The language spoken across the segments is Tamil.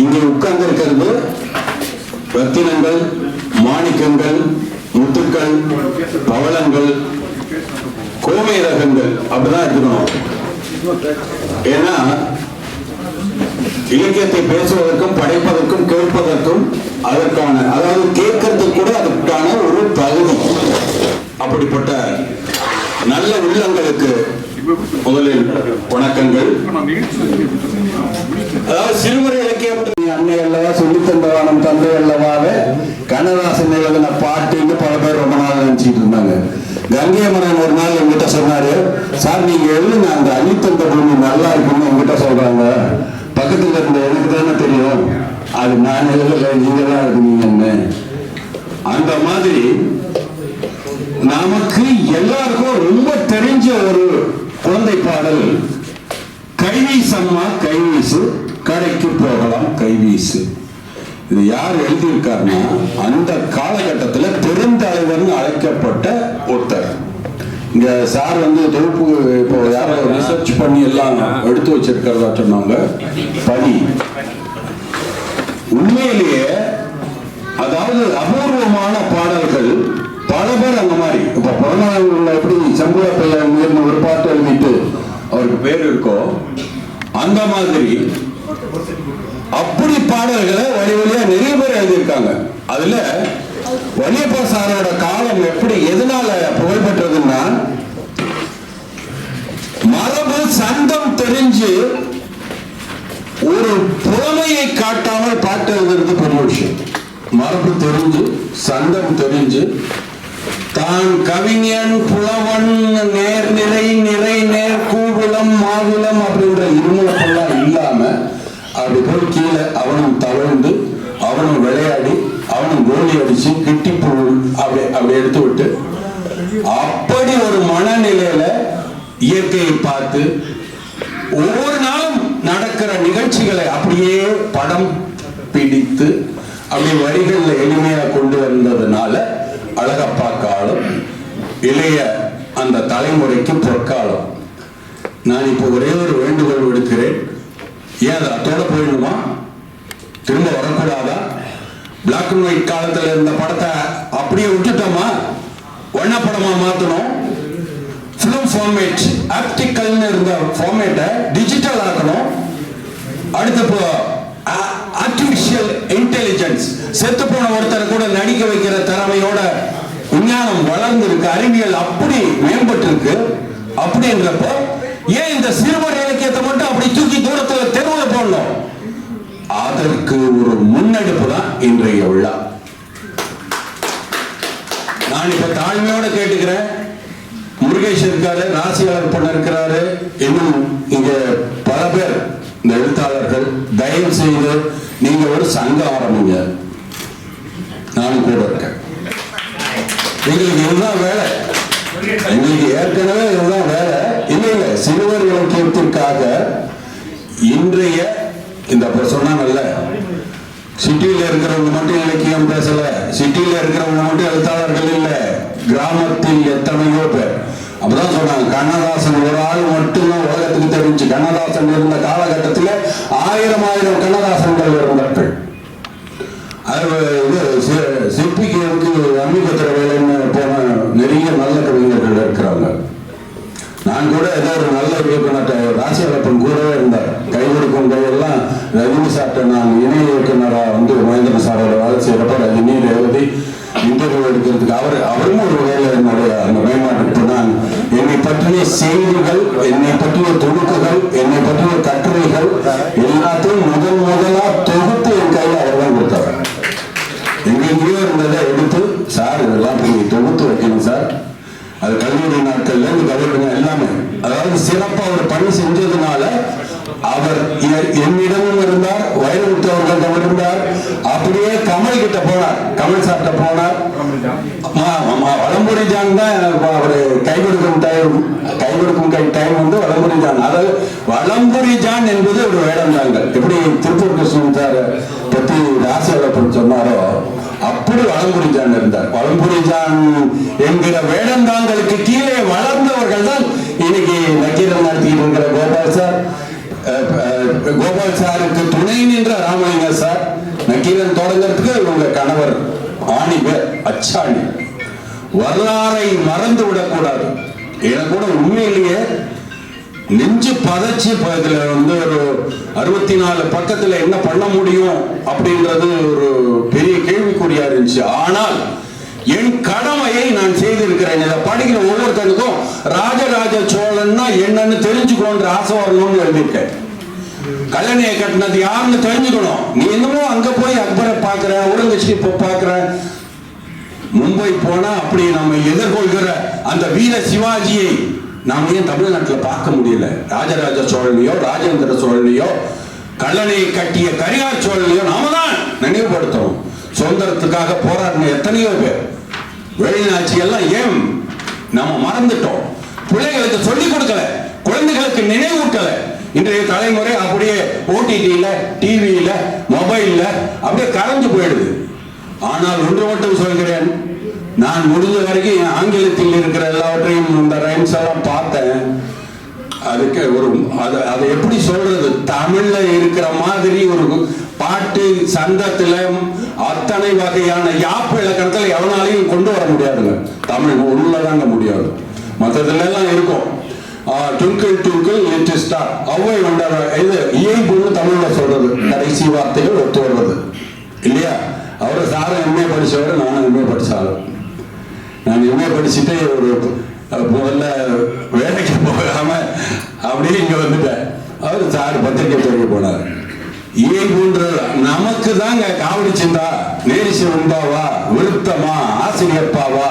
இங்கே உட்கார்ந்து இருக்கிறது ரத்தினங்கள், மாணிக்கங்கள், முத்துக்கள், பவளங்கள், கோமை ரகங்கள் அப்படிதான் இருக்கணும். ஏன்னா இலக்கியத்தை பேசுவதற்கும் படைப்பதற்கும் கேட்பதற்கும் அதற்கான, அதாவது கேட்கறதுக்கு கூட அதற்கான ஒரு தகுதி. அப்படிப்பட்ட நல்ல உள்ளங்களுக்கு முதலில் வணக்கங்கள். அதாவது சிறுவர் இலக்கியம் அன்னை அல்லவா சொல்லித் தந்தவானம் தந்தை அல்லவாக கண்ணதாசன் எழுதின பாட்டுன்னு பல பேர் ரொம்ப நாள் நினைச்சிட்டு இருந்தாங்க. கங்கை அமரன் ஒரு நாள் என்கிட்ட சொன்னாரு, சார் நீங்க எழுதுங்க அந்த அள்ளித்தந்த பூமி நல்லா இருக்குன்னு என்கிட்ட சொல்றாங்க, பக்கத்துல இருந்த எனக்கு தானே தெரியும், அது நான் எழுதல நீங்க தான் எழுதுனீங்கன்னு. அந்த மாதிரி நமக்கு எல்லாருக்கும் ரொம்ப தெரிஞ்ச ஒரு குழந்தை பாடல் கைவீசம்மா கைவீசு கரைக்கு போகலாம் கைவீசு. இது யார் எழுதியிருக்காருன்னா அந்த காலகட்டத்தில் பெருந்தலைவர்னு அழைக்கப்பட்ட ஒருத்தர். இங்க சார் வந்து தொகுப்பு இப்போ யாரோ ரிசர்ச் பண்ணி எல்லாம் எடுத்து வச்சிருக்கிறதா சொன்னாங்க. படி உண்மையிலேயே அதாவது அபூர்வமான பாடல்கள் பல பேர் அந்த மாதிரி. இப்ப புறநானூர்ல எப்படி சம்புவ பையன் ஒரு பாட்டு எழுதிட்டு அவருக்கு பேர் இருக்கோ அந்த மாதிரி அப்படி பாடல்களை வழி வழியா நிறைய பேர் எழுதியிருக்காங்க. அதுல வலியப்பா சாரோட காலம் எப்படி எதனால புகழ்பெற்றதுன்னா மரபு சந்தம் தெரிஞ்சு ஒரு புலமையை காட்டாமல் பாட்டு எழுதுறது பெரிய விஷயம். மரபு தெரிஞ்சு சந்தம் தெரிஞ்சு தான் கவிஞன் புலவன் நேர்நிலை நிறை நேர் கூகுலம் மாகுலம் அப்படின்ற இருமலப்பெல்லாம் இல்லாம அப்படி போய் கீழே அவனும் தவழ்ந்து அவனும் விளையாடி அவனும் கோலி அடிச்சு கிட்டிப்பூ அப்படி எடுத்து விட்டு அப்படி ஒரு மனநிலையில இயற்கையை பார்த்து ஒவ்வொரு நாளும் நடக்கிற நிகழ்ச்சிகளை அப்படியே படம் பிடித்து அப்படி வரிகள்ல எளிமையா கொண்டு வந்ததுனால அழகப்பா காலம் இளைய அந்த தலைமுறைக்கு பொற்காலம். நான் இப்போ ஒரே ஒரு வேண்டுகோள் விடுக்கிறேன். ஏன் அது அத்தோட போயிடுமா, திரும்ப வரக்கூடாதா? பிளாக் அண்ட் ஒயிட் காலத்துல இருந்த படத்தை அப்படியே விட்டுட்டோமா, வண்ண படமா மாத்தணும். பிலிம் ஃபார்மேட் ஆப்டிக்கல்னு இருந்த ஃபார்மேட்டை டிஜிட்டல் ஆக்கணும். அடுத்து ஆர்டிபிஷியல் இன்டெலிஜென்ஸ், செத்து போன ஒருத்தரை கூட நடிக்க வைக்கிற திறமையோட விஞ்ஞானம் வளர்ந்து இருக்கு, அறிவியல் அப்படி மேம்பட்டு இருக்கு. அப்படின்றப்ப ஏன் இந்த சிறுவர் இலக்கியத்தை மட்டும் அப்படி தூக்கி தூரத்துல தெருவில் போடணும்? அதற்கு ஒரு முன்னெடுப்பு தான் இன்றைய விழா. நான் இப்ப தாழ்மையோட கேட்டுக்கிறேன், முருகேஷ் இருக்காரு, ராசியாளர் பண்ண இருக்கிறாரு, இன்னும் இங்க பல பேர் இந்த எழுத்தாளர்கள், தயவு செய்து நீங்க ஒரு சங்கம் ஆரம்பிங்க. நானும் கூட இருக்கேன். எங்களுக்கு இதுதான் வேலை, எங்களுக்கு ஏற்கனவே இதுதான் வேலை. இல்லை சிறுவர் இலக்கியத்திற்காக இன்றைய இந்த சொன்னாங்கல்ல, சிட்டியில இருக்கிறவங்க மட்டும் இலக்கியம் பேசல, சிட்டியில இருக்கிறவங்க மட்டும் எழுத்தாளர்கள் இல்லை, கிராமத்தில் எத்தனையோ பேர். அப்பதான் சொன்னாங்க, கண்ணதாசன் ஒரு ஆள் மட்டும்தான் உலகத்துக்கு தெரிஞ்சு. கண்ணதாசன் இருந்த காலகட்டத்தில் 1000 கண்ணதாசன்கள் இருந்தார்கள். சிற்பிக்கு அம்பிகத்திர வேலைன்னு போன நிறைய நல்ல கவிஞர்கள் இருக்கிறாங்க. நான் கூட ஏதோ ஒரு நல்ல இயக்குனர் ராசியலப்பன் கூடவே இருந்தார். கை கொடுக்கும் கையெல்லாம் ரஜினி சார்ட்ட நான் இணை இயக்குனராக வந்து மகேந்திரன் சாரோட வேலை செய்யறப்ப ரஜினி ரேவதி இன்டர்வியூ எடுக்கிறதுக்கு அவரும் ஒரு வேலை என்னுடைய அந்த மேம்பாட்டுக்கு நான் என்னை பற்றிய செய்திகள், என்னை பற்றிய துணுக்குகள், என்னை பற்றிய கட்டுரைகள் எல்லாத்தையும் முதலா தொகுத்து என் கையில் அவர் தான் கொடுத்தார். எங்கெங்கேயோ இருந்ததை எடுத்து, சார் இதெல்லாம் தொகுத்து வைக்கணும் சார், அது கல்லூரி நாட்கள்ல இருந்து கல்லூரி எல்லாமே, அதாவது சிறப்பா ஒரு பணி செஞ்சதுனால அவர் என்னிடமும் இருந்தார், வைரமுத்து அவர்களிடம் இருந்தார். அப்படியே கமல் கிட்ட போனார், கமல் சார்ட்ட போனார். வலம்புரி ஜான் தான் அவரு கை கொடுக்கும் டைம் வந்து வலம்புரி ஜான். அதாவது வலம்புரி ஜான் என்பது ஒரு வேடந்தாங்கள். எப்படி திருப்பூர் கிருஷ்ணன் சார் பத்தி ராசியாளப்பன் சொன்னாரோ அப்படி வலம்புரி ஜான் இருந்தார். வலம்புரி ஜான் என்கிற வேடந்தாங்களுக்கு கீழே வளர்ந்தவர்கள் தான் இன்னைக்கு நக்கீரன் நடத்திட்டு இருக்கிற கோபால் சார். கோபால் சாருக்கு துணை நின்ற ராமலிங்கம் சார், நக்கீரன் தொடங்கிறதுக்கு இவங்க கணவர் ஆணிவர் அச்சாணி. வரலாறை மறந்து விடக்கூடாது. எனக்கு கூட உண்மையிலேயே நெஞ்சு பதச்சு, இதுல ஒரு 64 பக்கத்துல என்ன பண்ண முடியும் அப்படின்றது ஒரு பெரிய கேள்விக்குறியா இருந்துச்சு. ஆனால் என் கடமையை நான் செய்திருக்கிறேன். இதை படிக்கிற ஒவ்வொருத்தனுக்கும் ராஜராஜ சோழன்னா என்னன்னு தெரிஞ்சுக்கோன்ற ஆசை வரணும்னு எழுதியிருக்கேன். கல்லணையை கட்டினது யாருன்னு தெரிஞ்சுக்கணும். நீ என்னமோ அங்க போய் அக்பரை பாக்குற, அவுரங்கசீப்பை பாக்குற, மும்பை போனா அப்படி நம்ம எதிர்கொள்கிற அந்த வீர சிவாஜியை நாம ஏன் தமிழ்நாட்டில் பார்க்க முடியல? ராஜராஜ சோழனையோ ராஜேந்திர சோழனையோ கல்லணையை கட்டிய கரிகால் சோழனையோ நாம தான் நினைவுபடுத்தணும். சுதந்திரத்துக்காக போராடின எத்தனையோ பேர், வெளிநாட்சி எல்லாம் ஏன் நம்ம மறந்துட்டோம்? பிள்ளைகளுக்கு சொல்லிக் கொடுக்கல, குழந்தைகளுக்கு நினைவூட்டல. இன்றைய தலைமுறை அப்படியே ஓடிடியில, டிவியில, மொபைல்ல அப்படியே கரைஞ்சு போயிடுது. ஆனால் ஒன்று மட்டும் சொல்கிறேன், நான் முடிஞ்ச வரைக்கும் ஆங்கிலத்தில் இருக்கிற எல்லாவற்றையும் இந்த ரைம்ஸ் எல்லாம் பார்த்தேன். அதுக்கு ஒரு அதை எப்படி சொல்றது, தமிழ்ல இருக்கிற மாதிரி ஒரு பாட்டு சந்தத்துல அத்தனை வகையான யாப்பு இலக்கணத்துல எவனாலையும் கொண்டு வர முடியாதுங்க. தமிழ் உள்ளதாங்க முடியாது. மற்றதுல எல்லாம் இருக்கும். Twinkle twinkle little star, Avvai வந்தார், இது இயல்புன்னு தமிழ்ல சொல்றது, கடைசி வார்த்தைகள் ஒத்து வர்றது இல்லையா? அவரை சாரம் எம்ஏ படிச்சவர், நானும் எம்ஏ படிச்சாலும். நான் எம்ஏ படிச்சுட்டு ஒரு முதல்ல வேலைக்கு போகாம அப்படியே இங்க வந்துட்டேன். அவர் சார் பத்திரிகை துறைக்கு போனார். இயல்புன்ற நமக்கு தாங்க காவடி சிந்தா, நேரிசை உண்டாவா, விருத்தமா, ஆசிரியப்பாவா,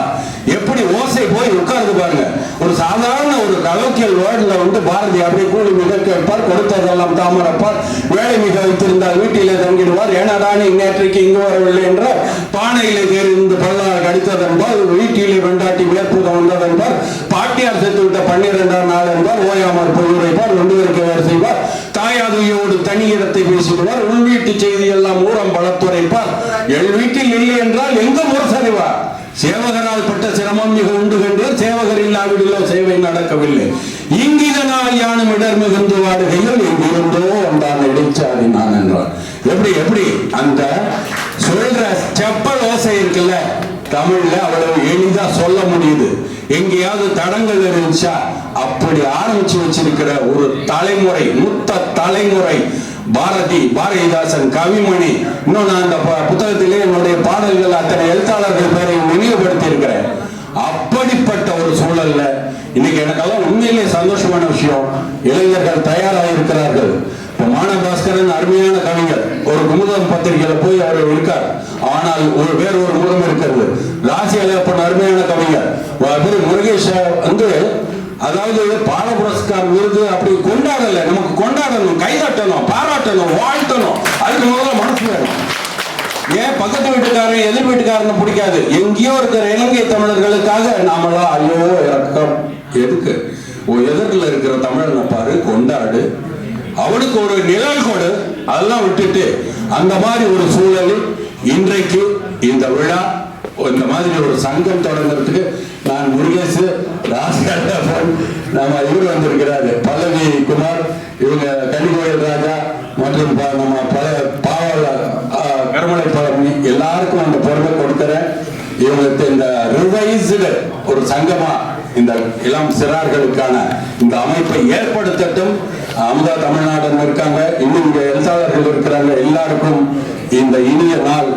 எப்படி ஓசை போய் உட்கார்ந்து பாருங்க. ஒரு சாதாரண ஒரு கலோக்கியல் வேர்ட்ல பாரதி அப்படியே கூலி மிக கேட்பார், கொடுத்ததெல்லாம் தாமரப்பார், வேலை மிக வைத்திருந்தால் வீட்டிலே தங்கிடுவார், ஏனடா நீ நேற்றைக்கு இங்கு வரவில்லை என்ற பானையிலே இருந்து பல்லாறு கடித்ததென்பார், வீட்டிலே வெண்டாட்டி வேற்புதம் வந்ததென்பார், பாட்டியார் செத்து விட்ட 12ஆம் நாள் என்பார், ஓயாமற் போய் உரைப்பார், 2 பேருக்கு வேறு செய்வார், தாயாதுயோடு தனி இடத்தை பேசிடுவார், உள் வீட்டு செய்தி எல்லாம் ஊரம் பலத்துரைப்பார், எள் வீட்டில் இல்லை என்றால் எங்க முரசறிவார், சேவகரால் பட்ட சிரமம் மிக உண்டு கண்டு சேவகர் இல்லாவிடிலோ சேவை நடக்கவில்லை, இங்கிதனால் யானும் இடர் மிகுந்து வாடுகையில் எங்கிருந்தோ வந்தான் இடைச்சாடி நான் என்றார். எப்படி அந்த சொல்ற செப்பல் ஓசை இருக்குல்ல தமிழ்ல அவ்வளவு எளிதா சொல்ல முடியுது. எங்கேயாவது தடங்கள் இருந்துச்சா அப்படி ஆரம்பிச்சு வச்சிருக்கிற ஒரு தலைமுறை, மூத்த தலைமுறை பாரதிதாசன், கவிமணி. இன்னும் நான் அந்த புத்தகத்திலே என்னுடைய பாடல்கள் அத்தனை எழுத்தாளர்கள் பேரை நினைவுபடுத்தி இருக்கிறேன். அப்படிப்பட்ட ஒரு சூழல்ல இன்னைக்கு எனக்கெல்லாம் உண்மையிலே சந்தோஷமான விஷயம், இளைஞர்கள் தயாராக இருக்கிறார்கள். மானபாஸ்கரன் அருமையான கவிஞர், ஒரு குமுதம் பத்திரிகையில போய் அவர் இருக்கார். ஆனால் வேறு ஒரு முகம் இருக்கிறது. ராசி அழகப்பன் அருமையான கவிஞர். முருகேஷ் அதாவது பால புரஸ்கார் விருது அப்படி கொண்டாடல, நமக்கு கொண்டாடணும், கைதட்டணும், பாராட்டணும், வாழ்த்தணும். அதுக்கு முதல்ல மனசு வேணும். ஏன் பக்கத்து வீட்டுக்காரன் எதிர் வீட்டுக்காரன் பிடிக்காது. எங்கேயோ இருக்கிற இலங்கை தமிழர்களுக்காக நாமெல்லாம் ஐயோ இறக்கம் எதுக்கு? எதிரில் இருக்கிற தமிழனை பாரு, கொண்டாடு, அவனுக்கு ஒரு நிழல் கொடு. அதெல்லாம் விட்டுட்டு அந்த மாதிரி ஒரு சூழலில் இன்றைக்கு இந்த விழா, இந்த மாதிரி ஒரு சங்கம் தொடங்குறதுக்கு நான் முருகேசு, ராஜகோபால், நம்ம இவர் வந்திருக்கிறாரு பல்லவி குமார், இவங்க கனிகோயில் ராஜா மற்றும் நம்ம பல பாவல கருமலை பழனி எல்லாருக்கும் அந்த பொறுப்பை கொடுக்கிறேன். இவங்களுக்கு இந்த ரிவைஸ்டு ஒரு சங்கமா இந்த இளம் சிறார்களுக்கான இந்த அமைப்பை ஏற்படுத்தட்டும். அமுதா தமிழ்நாடு இருக்காங்க, இன்னும் இங்க எழுத்தாளர்கள் இருக்கிறாங்க. எல்லாருக்கும் இந்த இனிய நாள்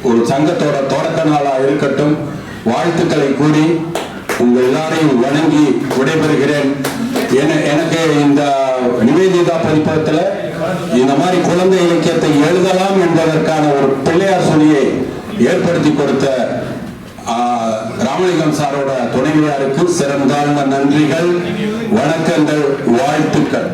ஒரு சங்கத்தோட தொடக்க நாளா இருக்கட்டும். வாழ்த்துக்களை கூறி உங்க எல்லாரையும் வணங்கி விடைபெறுகிறேன். எனக்கு இந்த நிவேதிதா பதிப்பகத்துல இந்த மாதிரி குழந்தை இலக்கியத்தை எழுதலாம் என்பதற்கான ஒரு பிள்ளையார் சொல்லியை ஏற்படுத்தி கொடுத்த ராமலிங்கம் சாரோட துணைவியாருக்கு சிறந்தாழ்ந்த நன்றிகள், வணக்கங்கள், வாழ்த்துக்கள்.